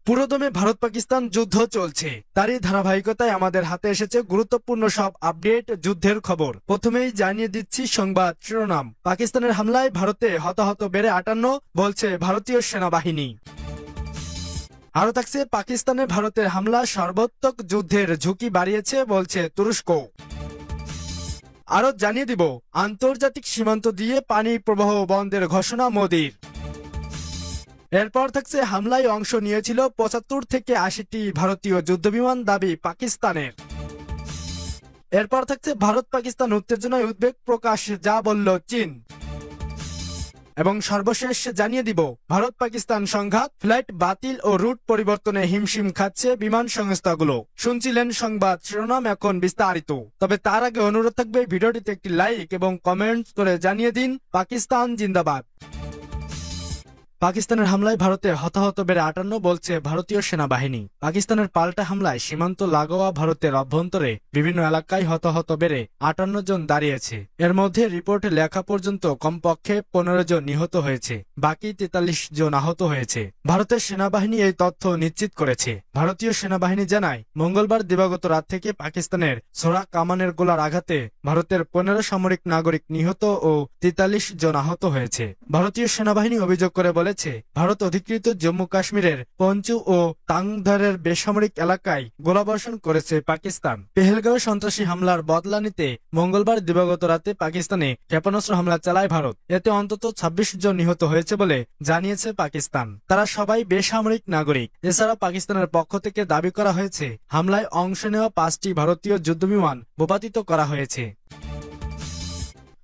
পুরোদমে ভারত পাকিস্তান যুদ্ধ চলছে, তারই ধারাবাহিকতায় আমাদের হাতে এসেছে গুরুত্বপূর্ণ সব আপডেট যুদ্ধের খবর। প্রথমেই জানিয়ে দিচ্ছি সংবাদ শিরোনাম। পাকিস্তানের হামলায় ভারতে হতাহত বেড়ে ৫৮, বলছে ভারতীয় সেনাবাহিনী। আরো থাকছে, পাকিস্তানে ভারতের হামলা সর্বাত্মক যুদ্ধের ঝুঁকি বাড়িয়েছে, বলছে তুরস্ক। আরো জানিয়ে দিব, আন্তর্জাতিক সীমান্ত দিয়ে পানি প্রবাহ বন্ধের ঘোষণা মোদির। এরপর থাকছে, হামলায় অংশ নিয়েছিল ৭৫ থেকে ৮০টি ভারতীয় যুদ্ধবিমান, দাবি পাকিস্তানের। এরপর থাকছে, ভারত পাকিস্তান উত্তেজনায় উদ্বেগ প্রকাশ, যা বলল চীন। এবং সর্বশেষ জানিয়ে দিব, ভারত পাকিস্তান সংঘাত, ফ্লাইট বাতিল ও রুট পরিবর্তনে হিমশিম খাচ্ছে বিমান সংস্থাগুলো। শুনছিলেন সংবাদ শিরোনাম, এখন বিস্তারিত। তবে তার আগে অনুরোধ থাকবে, ভিডিওটিতে একটি লাইক এবং কমেন্টস করে জানিয়ে দিন পাকিস্তান জিন্দাবাদ। পাকিস্তানের হামলায় ভারতে হতাহত বেড়ে ৫৮, বলছে ভারতীয় সেনাবাহিনী। পাকিস্তানের পাল্টা হামলায় সীমান্ত লাগোয়া ভারতের অভ্যন্তরে বিভিন্ন এলাকায় হতাহত বেড়ে ৫৮ জন দাঁড়িয়েছে। এর মধ্যে রিপোর্টে লেখা পর্যন্ত কমপক্ষে ১৫ জন নিহত হয়েছে, বাকি ৪৩ জন আহত হয়েছে। ভারতের সেনাবাহিনী এই তথ্য নিশ্চিত করেছে। ভারতীয় সেনাবাহিনী জানায়, মঙ্গলবার দিবাগত রাত থেকে পাকিস্তানের ছোড়া কামানের গোলার আঘাতে ভারতের ১৫ সামরিক নাগরিক নিহত ও ৪৩ জন আহত হয়েছে। ভারতীয় সেনাবাহিনী অভিযোগ করে বলে, ভারত অধিকৃত জম্মু কাশ্মীরের পঞ্চু ও তাংধারের বেসামরিক এলাকায় গোলাবর্ষণ করেছে পাকিস্তান। পেহেলগাঁও সন্ত্রাসী হামলার বদলা নিতে মঙ্গলবার দিবাগত রাতে পাকিস্তানে ক্ষেপণাস্ত্র হামলা চালায় ভারত। এতে অন্তত ২৬ জন নিহত হয়েছে বলে জানিয়েছে পাকিস্তান। তারা সবাই বেসামরিক নাগরিক। এছাড়া পাকিস্তানের পক্ষ থেকে দাবি করা হয়েছে, হামলায় অংশ নেওয়া ৫টি ভারতীয় যুদ্ধবিমান ভূপাতিত করা হয়েছে।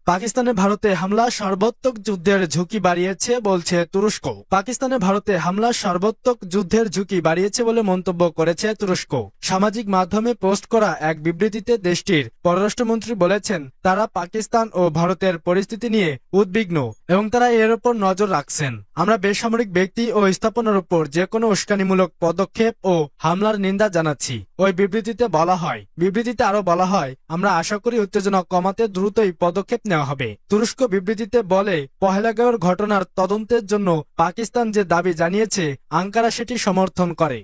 পাকিস্তানে ভারতে হামলা সর্বাত্মক যুদ্ধের ঝুঁকি বাড়িয়েছে, বলছে তুরস্ক। পাকিস্তানে ভারতে হামলা সর্বাত্মক যুদ্ধের ঝুঁকি বাড়িয়েছে বলে মন্তব্য করেছে তুরস্ক। সামাজিক মাধ্যমে পোস্ট করা এক বিবৃতিতে দেশটির পররাষ্ট্রমন্ত্রী বলেছেন, তারা পাকিস্তান ও ভারতের পরিস্থিতি নিয়ে উদ্বিগ্ন এবং তারা এর উপর নজর রাখছেন। আমরা বেসামরিক ব্যক্তি ও স্থাপনার উপর যে কোনো উস্কানিমূলক পদক্ষেপ ও হামলার নিন্দা জানাচ্ছি, ওই বিবৃতিতে বলা হয়। বিবৃতিতে আরো বলা হয়, আমরা আশা করি উত্তেজনা কমাতে দ্রুতই পদক্ষেপ নেওয়া হবে। তুরস্ক বিবৃতিতে বলে, পহেলগাঁওয়ের ঘটনার তদন্তের জন্য পাকিস্তান যে দাবি জানিয়েছে, আঙ্কারা সেটি সমর্থন করে।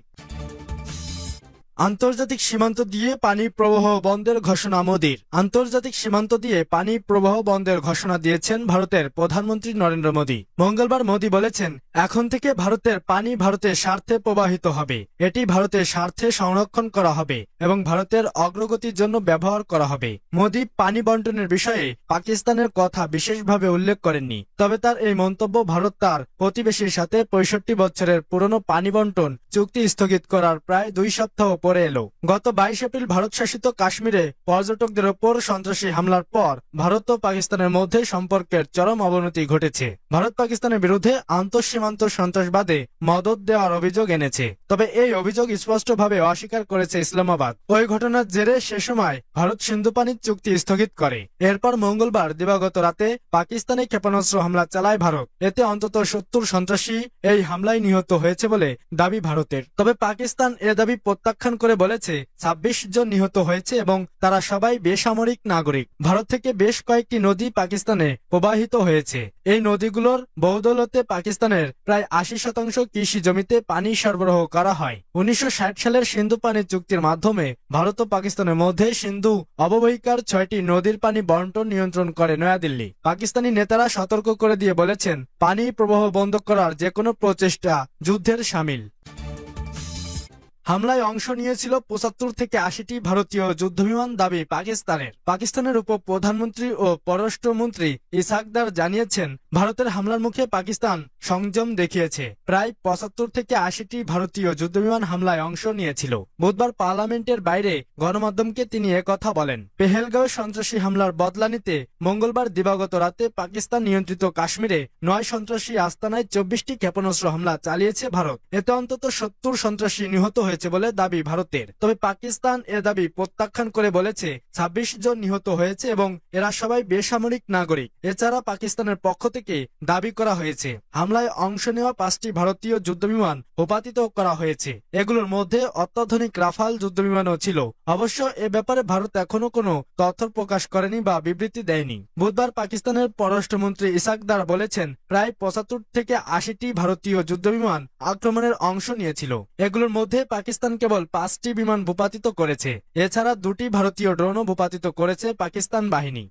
আন্তর্জাতিক সীমান্ত দিয়ে পানি প্রবাহ বন্ধের ঘোষণা মোদির। আন্তর্জাতিক সীমান্ত দিয়ে পানি প্রবাহ বন্ধের ঘোষণা দিয়েছেন ভারতের প্রধানমন্ত্রী নরেন্দ্র মোদী। মঙ্গলবার মোদী বলেছেন, এখন থেকে ভারতের পানি ভারতের স্বার্থে প্রবাহিত হবে, এটি ভারতের স্বার্থে সংরক্ষণ করা হবে এবং ভারতের অগ্রগতির জন্য ব্যবহার করা হবে। মোদী পানি বন্টনের বিষয়ে পাকিস্তানের কথা বিশেষভাবে উল্লেখ করেননি, তবে তার এই মন্তব্য ভারত তার প্রতিবেশীর সাথে ৬৫ বছরের পুরনো পানি বন্টন চুক্তি স্থগিত করার প্রায় ২ সপ্তাহ পরে এলো। গত ২২ এপ্রিল ভারত শাসিত কাশ্মীরে পর্যটকদের ওপর সন্ত্রাসী হামলার পর ভারত ও পাকিস্তানের মধ্যে সম্পর্কের চরম অবনতি ঘটেছে। ভারত পাকিস্তানের বিরুদ্ধে আন্তঃসীমান্ত সন্ত্রাসবাদে মদদ দেওয়ার অভিযোগ এনেছে, তবে এই অভিযোগ স্পষ্টভাবে অস্বীকার করেছে ইসলামাবাদ। ওই ঘটনার জেরে সে সময় ভারত সিন্ধু পানির চুক্তি স্থগিত করে। এরপর মঙ্গলবার দিবাগত রাতে পাকিস্তানে ক্ষেপণাস্ত্র হামলা চালায় ভারত। এতে অন্তত ৭০ সন্ত্রাসী এই হামলায় নিহত হয়েছে বলে দাবি ভারতের। তবে পাকিস্তান এ দাবি প্রত্যাখ্যান করে বলেছে, ২৬ জন নিহত হয়েছে এবং তারা সবাই বেসামরিক নাগরিক। ভারত থেকে বেশ কয়েকটি নদী পাকিস্তানে প্রবাহিত হয়েছে। এই নদীগুলোর বদৌলতে পাকিস্তানের প্রায় ৮০% কৃষি জমিতে পানি সরবরাহ করা হয়। ১৯৬০ সালের সিন্ধু পানি চুক্তির মাধ্যমে ভারত ও পাকিস্তানের মধ্যে সিন্ধু অববাহিকার ৬টি নদীর পানি বন্টন নিয়ন্ত্রণ করে নয়াদিল্লি। পাকিস্তানি নেতারা সতর্ক করে দিয়ে বলেছেন, পানি প্রবাহ বন্ধ করার যে কোনো প্রচেষ্টা যুদ্ধের শামিল। হামলায় অংশ নিয়েছিল ৭৫ থেকে ৮০টি ভারতীয় যুদ্ধবিমান, দাবি পাকিস্তানের। পাকিস্তানের উপ প্রধানমন্ত্রী ও পররাষ্ট্রমন্ত্রী ইসহাকদার জানিয়েছেন, ভারতের হামলার মুখে পাকিস্তান সংযম দেখিয়েছে। প্রায় ৭৫ থেকে ৮০টি ভারতীয় যুদ্ধবিমান হামলায় অংশ নিয়েছিল। বুধবার পার্লামেন্টের বাইরে গণমাধ্যমকে তিনি একথা বলেন। পেহেলগাঁও সন্ত্রাসী হামলার বদলা নিতে মঙ্গলবার দিবাগত রাতে পাকিস্তান নিয়ন্ত্রিত কাশ্মীরে ৯ সন্ত্রাসী আস্তানায় ২৪টি ক্ষেপণাস্ত্র হামলা চালিয়েছে ভারত। এতে অন্তত ৭০ সন্ত্রাসী নিহত হয়েছে হয়েছে বলে দাবি ভারতের। তবে পাকিস্তান এ দাবি প্রত্যাখ্যান করে বলেছে ২৬ জন নিহত হয়েছে এবং এরা সবাই বেসামরিক নাগরিক। এছাড়া পাকিস্তানের পক্ষ থেকে দাবি করা হয়েছে হামলায় অংশ নেওয়া ৫টি ভারতীয় যুদ্ধবিমান ভূপাতিত করা হয়েছে। এগুলোর মধ্যে অত্যাধুনিক রাফাল যুদ্ধবিমানও ছিল। অবশ্য এ ব্যাপারে ভারত এখনো কোনো তথ্য প্রকাশ করেনি বা বিবৃতি দেয়নি। বুধবার পাকিস্তানের পররাষ্ট্রমন্ত্রী ইসাক দার বলেছেন প্রায় ৭৫ থেকে ৮০টি ভারতীয় যুদ্ধবিমান আক্রমণের অংশ নিয়েছিল। এগুলোর মধ্যে পাকিস্তান কেবল ৫টি বিমান ভূপাতিত করেছে। এছাড়া ২টি ভারতীয় ড্রোনও ভূপাতিত করেছে পাকিস্তান বাহিনী।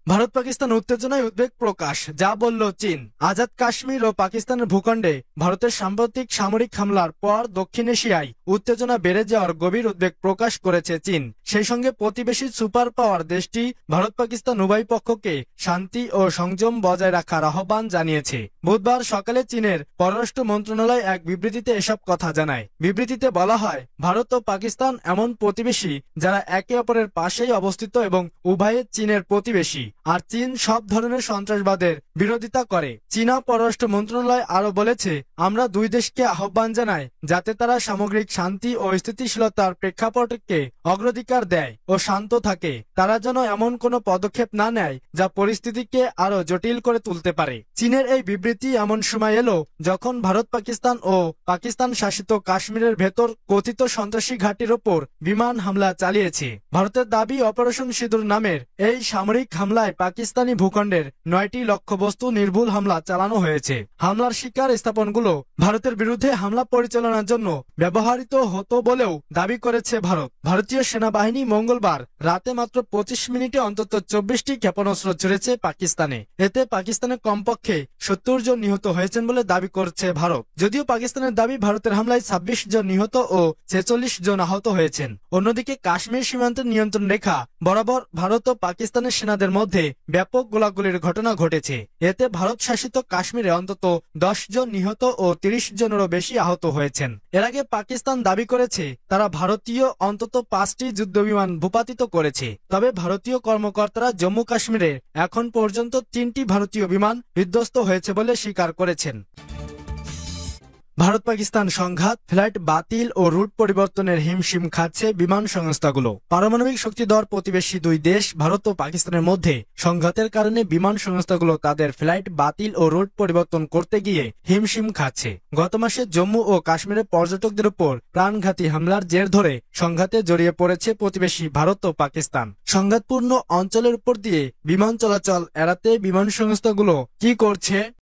ভারত পাকিস্তান উত্তেজনায় উদ্বেগ প্রকাশ, যা বলল চীন। আজাদ কাশ্মীর ও পাকিস্তানের ভূখণ্ডে ভারতের সাম্প্রতিক সামরিক হামলার পর দক্ষিণ এশিয়ায় উত্তেজনা বেড়ে যাওয়ার গভীর উদ্বেগ প্রকাশ করেছে চীন। সেই সঙ্গে প্রতিবেশী সুপার পাওয়ার দেশটি ভারত পাকিস্তান উভয় পক্ষকে শান্তি ও সংযম বজায় রাখার আহ্বান জানিয়েছে। বুধবার সকালে চীনের পররাষ্ট্র মন্ত্রণালয় এক বিবৃতিতে এসব কথা জানায়। বিবৃতিতে বলা হয়, ভারত ও পাকিস্তান এমন প্রতিবেশী যারা একে অপরের পাশেই অবস্থিত এবং উভয়ে চীনের প্রতিবেশী, আর চীন সব ধরনের সন্ত্রাসবাদের বিরোধিতা করে। চীনা পররাষ্ট্র মন্ত্রণালয় আরো বলেছে, আমরা দুই দেশকে আহ্বান জানাই যাতে তারা সামগ্রিক শান্তি ও স্থিতিশীলতার প্রেক্ষাপটকে অগ্রাধিকার দেয় ও শান্ত থাকে। তারা যেন এমন কোনো পদক্ষেপ না নেয় যা পরিস্থিতিকে আরো জটিল করে তুলতে পারে। চীনের এই বিবৃতি এমন সময় এলো যখন ভারত পাকিস্তান ও পাকিস্তান শাসিত কাশ্মীরের ভেতর কথিত সন্ত্রাসী ঘাঁটির ওপর বিমান হামলা চালিয়েছে। ভারতের দাবি, অপারেশন সিঁদুর নামের এই সামরিক হামলায় পাকিস্তানি ভূখণ্ডের ৯টি লক্ষ্যবস্তু নির্ভুল হামলা চালানো হয়েছে। হামলার শিকার স্থাপনগুলো ভারতের বিরুদ্ধে হামলা পরিচালনার জন্য ব্যবহৃত হতো বলেও দাবি করেছে ভারত। ভারতীয় সেনাবাহিনী মঙ্গলবার রাতে মাত্র ২৫ মিনিটে অন্তত ২৪টি ক্ষেপণাস্ত্র ছুড়েছে পাকিস্তানে। এতে পাকিস্তানে কমপক্ষে ৭০ জন নিহত হয়েছেন বলে দাবি করছে ভারত। যদিও পাকিস্তানের দাবি ভারতের হামলায় ২৬ জন নিহত ও ৪৬ জন আহত হয়েছেন। অন্যদিকে কাশ্মীর সীমান্তের নিয়ন্ত্রণ রেখা বরাবর ভারত ও পাকিস্তানের সেনাদের মধ্যে ব্যাপক গোলাগুলির ঘটনা ঘটেছে। এতে ভারত শাসিত কাশ্মীরে অন্তত ১০ জন নিহত ও ৩০ জনেরও বেশি আহত হয়েছেন। এর আগে পাকিস্তান দাবি করেছে তারা ভারতীয় অন্তত ৫টি যুদ্ধবিমান ভূপাতিত করেছে। তবে ভারতীয় কর্মকর্তারা জম্মু কাশ্মীরে এখন পর্যন্ত ৩টি ভারতীয় বিমান বিধ্বস্ত হয়েছে বলে স্বীকার করেছেন। ভারত পাকিস্তান সংঘাত, ফ্লাইট বাতিল ও রুট পরিবর্তনের হিমশিম খাচ্ছে বিমান সংস্থাগুলো। পারমাণবিক শক্তিধর প্রতিবেশী দুই দেশ ভারত ও পাকিস্তানের মধ্যে সংঘাতের কারণে বিমান সংস্থাগুলো তাদের ফ্লাইট বাতিল ও রুট পরিবর্তন করতে গিয়ে হিমশিম খাচ্ছে। গত মাসে জম্মু ও কাশ্মীরে পর্যটকদের উপর প্রাণঘাতী হামলার জের ধরে সংঘাতে জড়িয়ে পড়েছে প্রতিবেশী ভারত ও পাকিস্তান। সংঘাতপূর্ণ অঞ্চলের উপর দিয়ে বিমান চলাচল এড়াতে বিমান সংস্থাগুলো কি করছে?